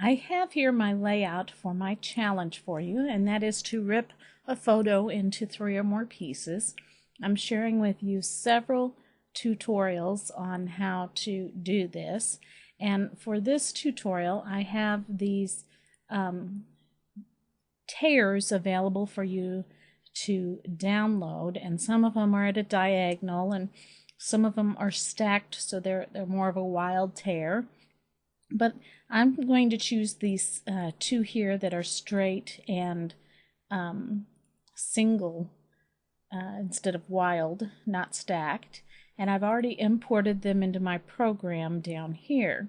I have here my layout for my challenge for you, and that is to rip a photo into 3 or more pieces. I'm sharing with you several tutorials on how to do this, and for this tutorial I have these tears available for you to download, and some of them are at a diagonal and some of them are stacked, so they're more of a wild tear. But I'm going to choose these 2 here that are straight and single instead of wild, not stacked. And I've already imported them into my program down here.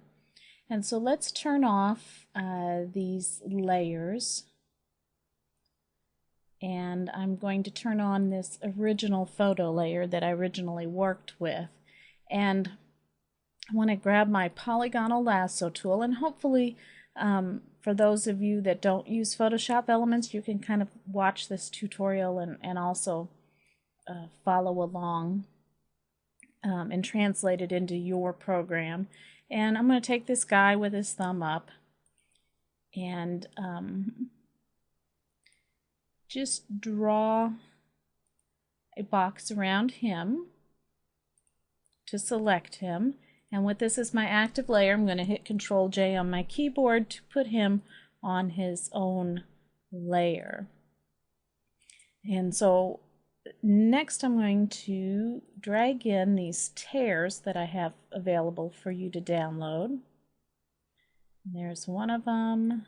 And so let's turn off these layers. And I'm going to turn on this original photo layer that I originally worked with. And I want to grab my polygonal lasso tool, and hopefully for those of you that don't use Photoshop Elements, you can kind of watch this tutorial and also follow along and translate it into your program. And I'm going to take this guy with his thumb up and just draw a box around him to select him. And with this as my active layer, I'm going to hit Control J on my keyboard to put him on his own layer. And so next I'm going to drag in these tears that I have available for you to download. And there's one of them,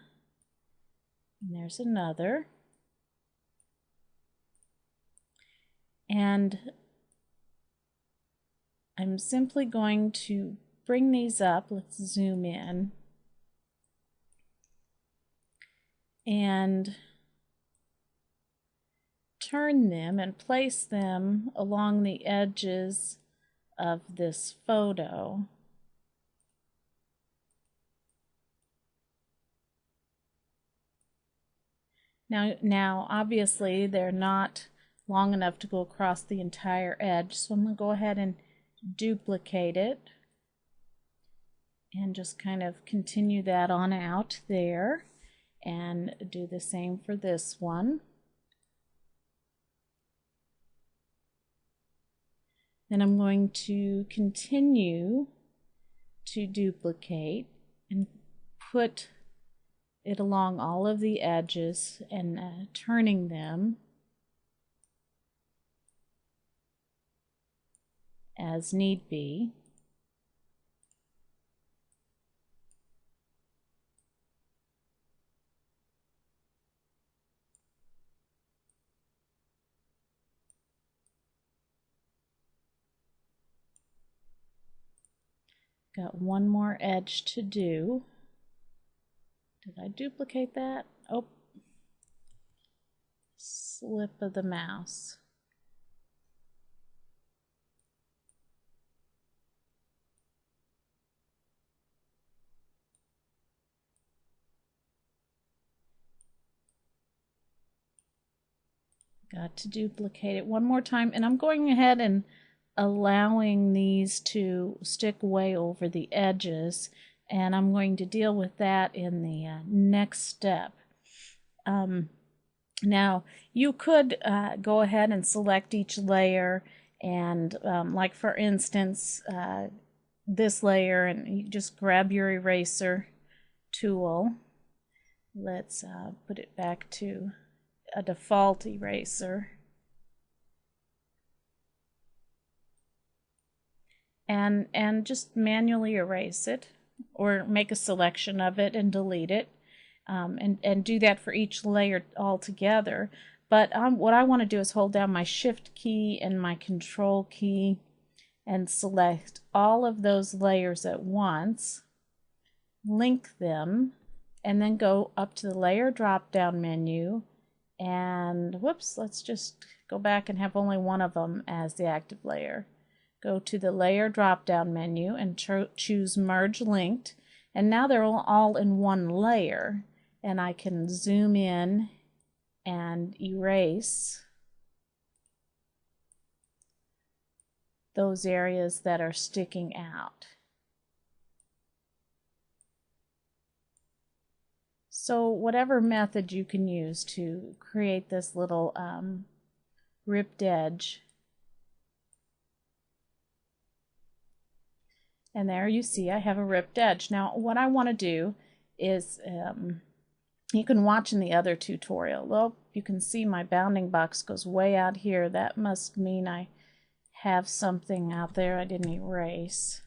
and there's another. And I'm simply going to bring these up. Let's zoom in. And turn them and place them along the edges of this photo. Now obviously they're not long enough to go across the entire edge, so I'm going to go ahead and duplicate it and just kind of continue that on out there, and do the same for this one. Then I'm going to continue to duplicate and put it along all of the edges and turning them as need be. Got one more edge to do. Did I duplicate that? Oh, slip of the mouse. Got to duplicate it one more time, and I'm going ahead and allowing these to stick way over the edges, and I'm going to deal with that in the next step. Now you could go ahead and select each layer, and like for instance this layer, and you just grab your eraser tool. Let's put it back to a default eraser, and just manually erase it, or make a selection of it and delete it, and do that for each layer all together. But what I want to do is hold down my Shift key and my Control key and select all of those layers at once, link them, and then go up to the layer drop down menu, and whoops, let's just go back and have only one of them as the active layer. Go to the layer drop down menu and choose merge linked, and now they're all in one layer, and I can zoom in and erase those areas that are sticking out. So whatever method you can use to create this little ripped edge. And there you see I have a ripped edge. Now what I want to do is, you can watch in the other tutorial. Well, you can see my bounding box goes way out here. That must mean I have something out there I didn't erase.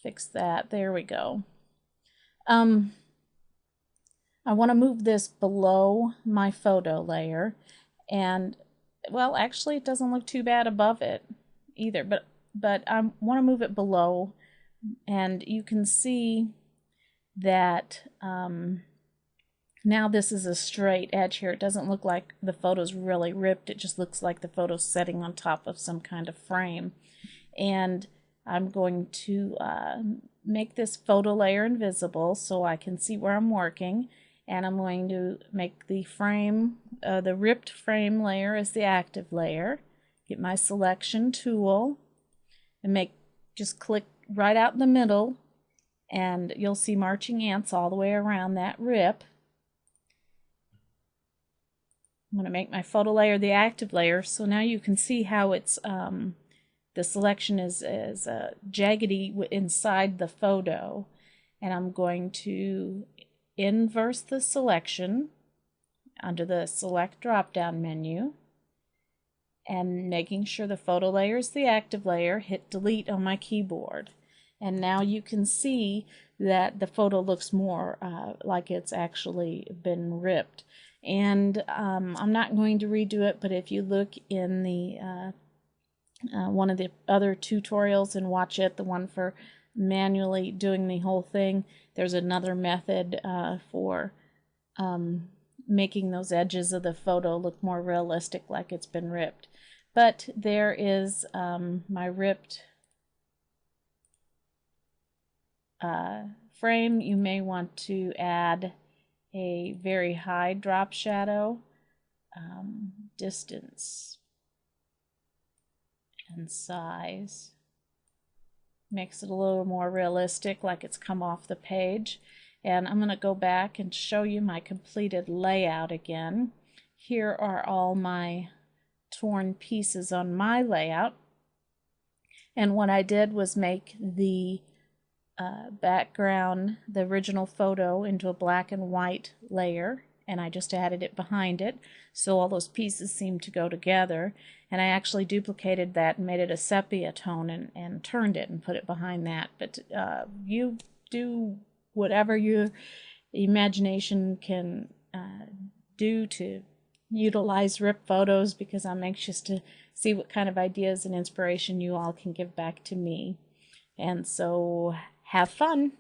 Fix that. There we go. I want to move this below my photo layer, and well, actually it doesn't look too bad above it either, but I want to move it below, and you can see that now this is a straight edge here. It doesn't look like the photo's really ripped. It just looks like the photo's setting on top of some kind of frame. And I'm going to make this photo layer invisible so I can see where I'm working. And I'm going to make the frame, the ripped frame layer as the active layer. Get my selection tool and just click right out in the middle, and you'll see marching ants all the way around that rip. I'm going to make my photo layer the active layer, so now you can see how it's the selection is jaggedy inside the photo. And I'm going to inverse the selection under the select drop-down menu, and making sure the photo layer is the active layer, hit delete on my keyboard. And now you can see that the photo looks more like it's actually been ripped. And I'm not going to redo it, but if you look in the one of the other tutorials and watch it, the one for manually doing the whole thing, there's another method for making those edges of the photo look more realistic, like it's been ripped. But there is my ripped frame. You may want to add a very high drop shadow, distance and size. Makes it a little more realistic, like it's come off the page. And I'm going to go back and show you my completed layout again. Here are all my torn pieces on my layout. And what I did was make the background, the original photo, into a black and white layer, and I just added it behind it, so all those pieces seem to go together. And I actually duplicated that and made it a sepia tone and turned it and put it behind that. But you do whatever your imagination can do to utilize rip photos, because I'm anxious to see what kind of ideas and inspiration you all can give back to me. And so have fun.